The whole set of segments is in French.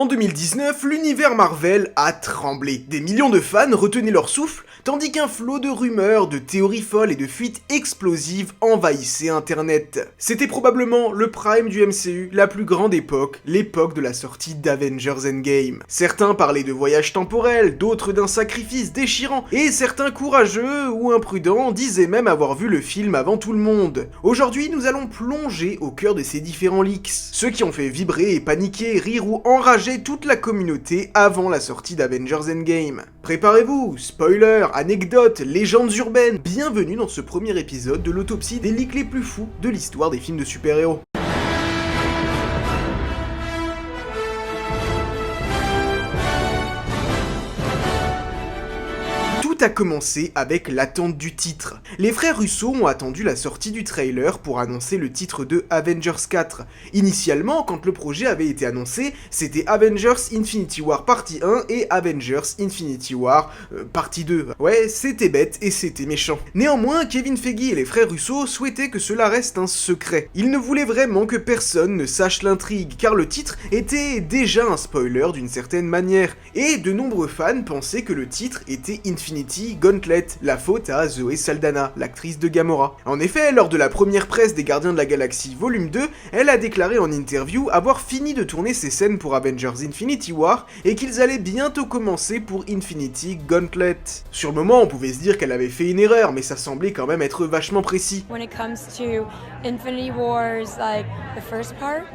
En 2019, l'univers Marvel a tremblé. Des millions de fans retenaient leur souffle, tandis qu'un flot de rumeurs, de théories folles et de fuites explosives envahissait internet. C'était probablement le prime du MCU, la plus grande époque, l'époque de la sortie d'Avengers Endgame. Certains parlaient de voyage temporel, d'autres d'un sacrifice déchirant, et certains courageux ou imprudents disaient même avoir vu le film avant tout le monde. Aujourd'hui, nous allons plonger au cœur de ces différents leaks, ceux qui ont fait vibrer et paniquer, rire ou enrager toute la communauté avant la sortie d'Avengers Endgame. Préparez-vous, spoilers, anecdotes, légendes urbaines, bienvenue dans ce premier épisode de l'autopsie des leaks les plus fous de l'histoire des films de super-héros. Tout a commencé avec l'attente du titre. Les frères Russo ont attendu la sortie du trailer pour annoncer le titre de Avengers 4. Initialement, quand le projet avait été annoncé, c'était Avengers Infinity War partie 1 et Avengers Infinity War partie 2. Ouais, c'était bête et c'était méchant. Néanmoins, Kevin Feige et les frères Russo souhaitaient que cela reste un secret. Ils ne voulaient vraiment que personne ne sache l'intrigue, car le titre était déjà un spoiler d'une certaine manière, et de nombreux fans pensaient que le titre était Infinity Gauntlet, la faute à Zoé Saldana, l'actrice de Gamora. En effet, lors de la première presse des Gardiens de la Galaxie volume 2, elle a déclaré en interview avoir fini de tourner ses scènes pour Avengers Infinity War et qu'ils allaient bientôt commencer pour Infinity Gauntlet. Sur le moment, on pouvait se dire qu'elle avait fait une erreur, mais ça semblait quand même être vachement précis. When it comes to Infinity Wars, like the first part,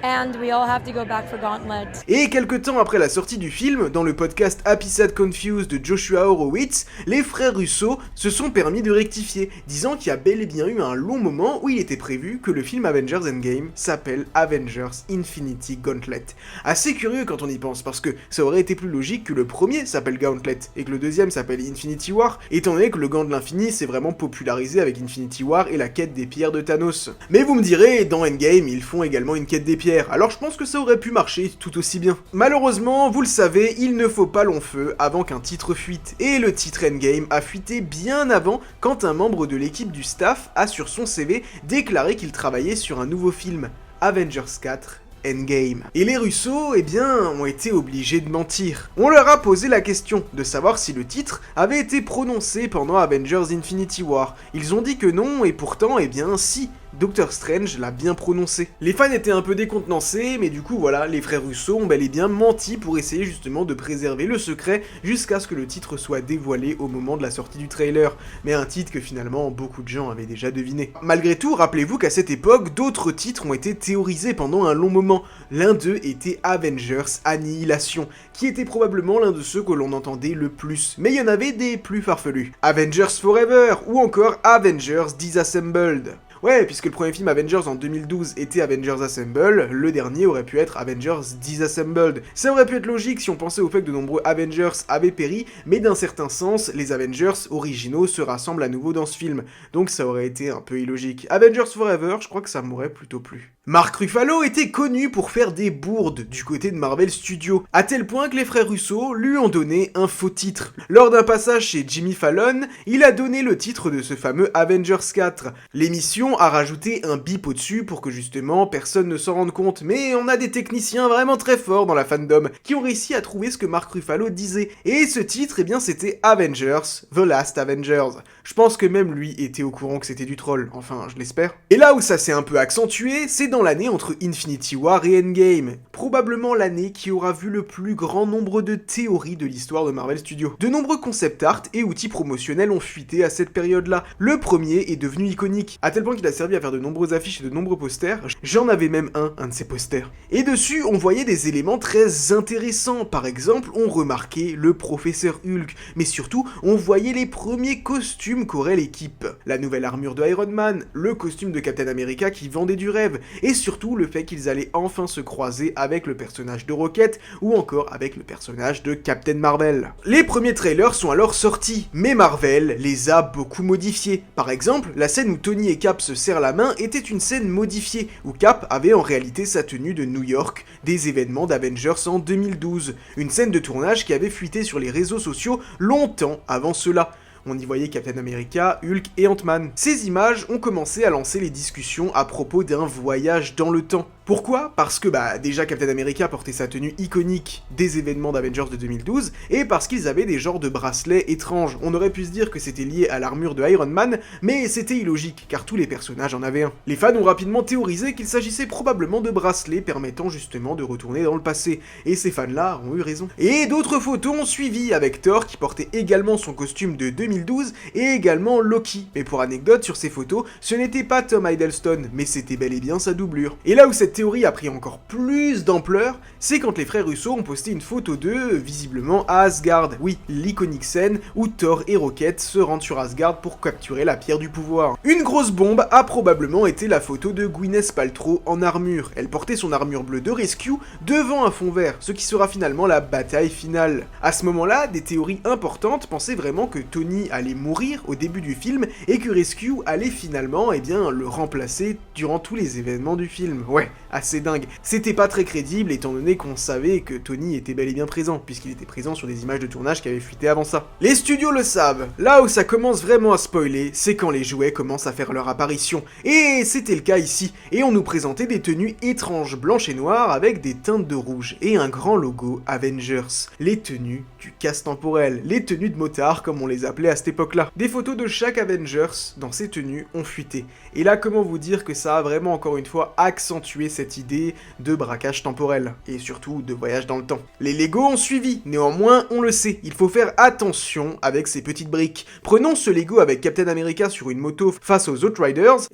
and we all have to go back for Gauntlet. Et quelques temps après la sortie du film, dans le podcast Happy Sad Confused de Joshua Horowitz, les frères Russo se sont permis de rectifier, disant qu'il y a bel et bien eu un long moment où il était prévu que le film Avengers Endgame s'appelle Avengers Infinity Gauntlet. Assez curieux quand on y pense, parce que ça aurait été plus logique que le premier s'appelle Gauntlet, et que le deuxième s'appelle Infinity War, étant donné que le gant de l'infini s'est vraiment popularisé avec Infinity War et la quête des pierres de Thanos. Mais vous me direz, dans Endgame, ils font également une quête des pierres, alors je pense que ça aurait pu marcher tout aussi bien. Malheureusement, vous le savez, il ne faut pas long feu avant qu'un titre fuite, et le titre Endgame a fuité bien avant quand un membre de l'équipe du staff a sur son CV déclaré qu'il travaillait sur un nouveau film, Avengers 4 Endgame. Et les Russo, eh bien, ont été obligés de mentir. On leur a posé la question de savoir si le titre avait été prononcé pendant Avengers Infinity War. Ils ont dit que non, et pourtant, eh bien, si. Doctor Strange l'a bien prononcé. Les fans étaient un peu décontenancés, mais du coup voilà, les frères Russo ont bel et bien menti pour essayer justement de préserver le secret jusqu'à ce que le titre soit dévoilé au moment de la sortie du trailer, mais un titre que finalement beaucoup de gens avaient déjà deviné. Malgré tout, rappelez-vous qu'à cette époque, d'autres titres ont été théorisés pendant un long moment. L'un d'eux était Avengers Annihilation, qui était probablement l'un de ceux que l'on entendait le plus, mais il y en avait des plus farfelus. Avengers Forever, ou encore Avengers Disassembled. Ouais, puisque le premier film Avengers en 2012 était Avengers Assemble, le dernier aurait pu être Avengers Disassembled. Ça aurait pu être logique si on pensait au fait que de nombreux Avengers avaient péri, mais d'un certain sens, les Avengers originaux se rassemblent à nouveau dans ce film, donc ça aurait été un peu illogique. Avengers Forever, je crois que ça m'aurait plutôt plu. Mark Ruffalo était connu pour faire des bourdes du côté de Marvel Studios, à tel point que les frères Russo lui ont donné un faux titre. Lors d'un passage chez Jimmy Fallon, il a donné le titre de ce fameux Avengers 4. L'émission a rajouté un bip au-dessus pour que justement personne ne s'en rende compte, mais on a des techniciens vraiment très forts dans la fandom qui ont réussi à trouver ce que Mark Ruffalo disait. Et ce titre, eh bien c'était Avengers, The Last Avengers. Je pense que même lui était au courant que c'était du troll, enfin je l'espère. Et là où ça s'est un peu accentué, c'est dans l'année entre Infinity War et Endgame. Probablement l'année qui aura vu le plus grand nombre de théories de l'histoire de Marvel Studios. De nombreux concept art et outils promotionnels ont fuité à cette période-là. Le premier est devenu iconique, à tel point qu'il a servi à faire de nombreuses affiches et de nombreux posters. J'en avais même un de ces posters. Et dessus, on voyait des éléments très intéressants. Par exemple, on remarquait le professeur Hulk, mais surtout, on voyait les premiers costumes qu'aurait l'équipe. La nouvelle armure de Iron Man, le costume de Captain America qui vendait du rêve, et surtout le fait qu'ils allaient enfin se croiser avec le personnage de Rocket, ou encore avec le personnage de Captain Marvel. Les premiers trailers sont alors sortis, mais Marvel les a beaucoup modifiés. Par exemple, la scène où Tony et Cap se serrent la main était une scène modifiée, où Cap avait en réalité sa tenue de New York, des événements d'Avengers en 2012. Une scène de tournage qui avait fuité sur les réseaux sociaux longtemps avant cela. On y voyait Captain America, Hulk et Ant-Man. Ces images ont commencé à lancer les discussions à propos d'un voyage dans le temps. Pourquoi? Parce que déjà Captain America portait sa tenue iconique des événements d'Avengers de 2012, et parce qu'ils avaient des genres de bracelets étranges. On aurait pu se dire que c'était lié à l'armure de Iron Man, mais c'était illogique, car tous les personnages en avaient un. Les fans ont rapidement théorisé qu'il s'agissait probablement de bracelets permettant justement de retourner dans le passé, et ces fans-là ont eu raison. Et d'autres photos ont suivi, avec Thor qui portait également son costume de 2012, et également Loki. Mais pour anecdote, sur ces photos, ce n'était pas Tom Hiddleston, mais c'était bel et bien sa doublure. Et là où cette théorie a pris encore plus d'ampleur, c'est quand les frères Russo ont posté une photo d'eux, visiblement à Asgard. Oui, l'iconique scène où Thor et Rocket se rendent sur Asgard pour capturer la pierre du pouvoir. Une grosse bombe a probablement été la photo de Gwyneth Paltrow en armure. Elle portait son armure bleue de Rescue devant un fond vert, ce qui sera finalement la bataille finale. À ce moment-là, des théories importantes pensaient vraiment que Tony allait mourir au début du film et que Rescue allait finalement, le remplacer durant tous les événements du film. Ouais, assez dingue. C'était pas très crédible étant donné qu'on savait que Tony était bel et bien présent, puisqu'il était présent sur des images de tournage qui avaient fuité avant ça. Les studios le savent. Là où ça commence vraiment à spoiler, c'est quand les jouets commencent à faire leur apparition. Et c'était le cas ici, et on nous présentait des tenues étranges blanches et noires avec des teintes de rouge, et un grand logo Avengers. Les tenues du casse temporel, les tenues de motards comme on les appelait à cette époque-là. Des photos de chaque Avengers dans ces tenues ont fuité. Et là, comment vous dire que ça a vraiment encore une fois accentué cette idée de braquage temporel, et surtout de voyage dans le temps. Les Lego ont suivi, néanmoins on le sait, il faut faire attention avec ces petites briques. Prenons ce Lego avec Captain America sur une moto face aux Outriders,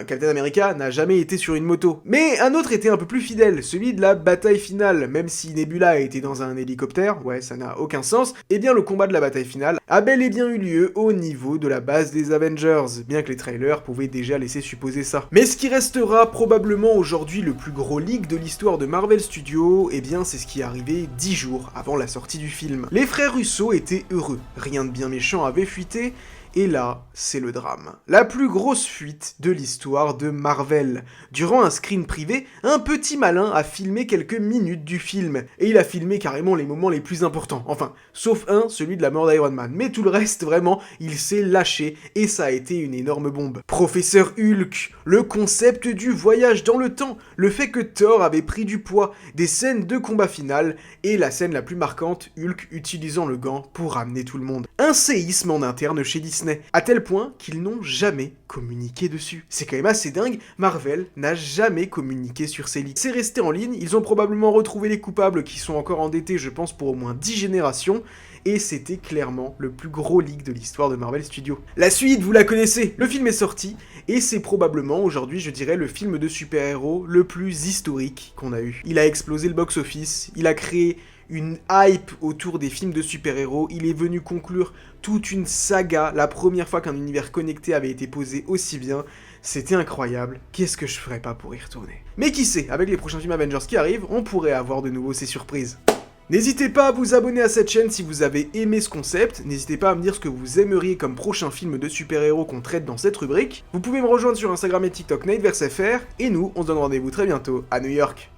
Captain America n'a jamais été sur une moto. Mais un autre était un peu plus fidèle, celui de la bataille finale, même si Nebula était dans un hélicoptère, ouais ça n'a aucun sens, le combat de la bataille finale a bel et bien eu lieu au niveau de la base des Avengers, bien que les trailers pouvaient déjà laisser supposer ça. Mais ce qui restera probablement aujourd'hui le plus gros leak de l'histoire de Marvel Studios, c'est ce qui est arrivé 10 jours avant la sortie du film. Les frères Russo étaient heureux, rien de bien méchant avait fuité, et là, c'est le drame. La plus grosse fuite de l'histoire de Marvel. Durant un screen privé, un petit malin a filmé quelques minutes du film, et il a filmé carrément les moments les plus importants. Enfin, sauf celui de la mort d'Iron Man. Mais tout le reste, vraiment, il s'est lâché, et ça a été une énorme bombe. Professeur Hulk, le concept du voyage dans le temps, le fait que Thor avait pris du poids, des scènes de combat final, et la scène la plus marquante, Hulk utilisant le gant pour ramener tout le monde. Un séisme en interne chez Disney. À tel point qu'ils n'ont jamais communiqué dessus. C'est quand même assez dingue, Marvel n'a jamais communiqué sur ces leaks. C'est resté en ligne, ils ont probablement retrouvé les coupables qui sont encore endettés, je pense, pour au moins 10 générations, et c'était clairement le plus gros leak de l'histoire de Marvel Studios. La suite, vous la connaissez, le film est sorti, et c'est probablement aujourd'hui, je dirais, le film de super-héros le plus historique qu'on a eu. Il a explosé le box-office, il a créé une hype autour des films de super-héros, il est venu conclure toute une saga, la première fois qu'un univers connecté avait été posé aussi bien, c'était incroyable, qu'est-ce que je ferais pas pour y retourner. Mais qui sait, avec les prochains films Avengers qui arrivent, on pourrait avoir de nouveau ces surprises. N'hésitez pas à vous abonner à cette chaîne si vous avez aimé ce concept, n'hésitez pas à me dire ce que vous aimeriez comme prochain film de super-héros qu'on traite dans cette rubrique. Vous pouvez me rejoindre sur Instagram et TikTok NateVerseFR, et nous, on se donne rendez-vous très bientôt à New York.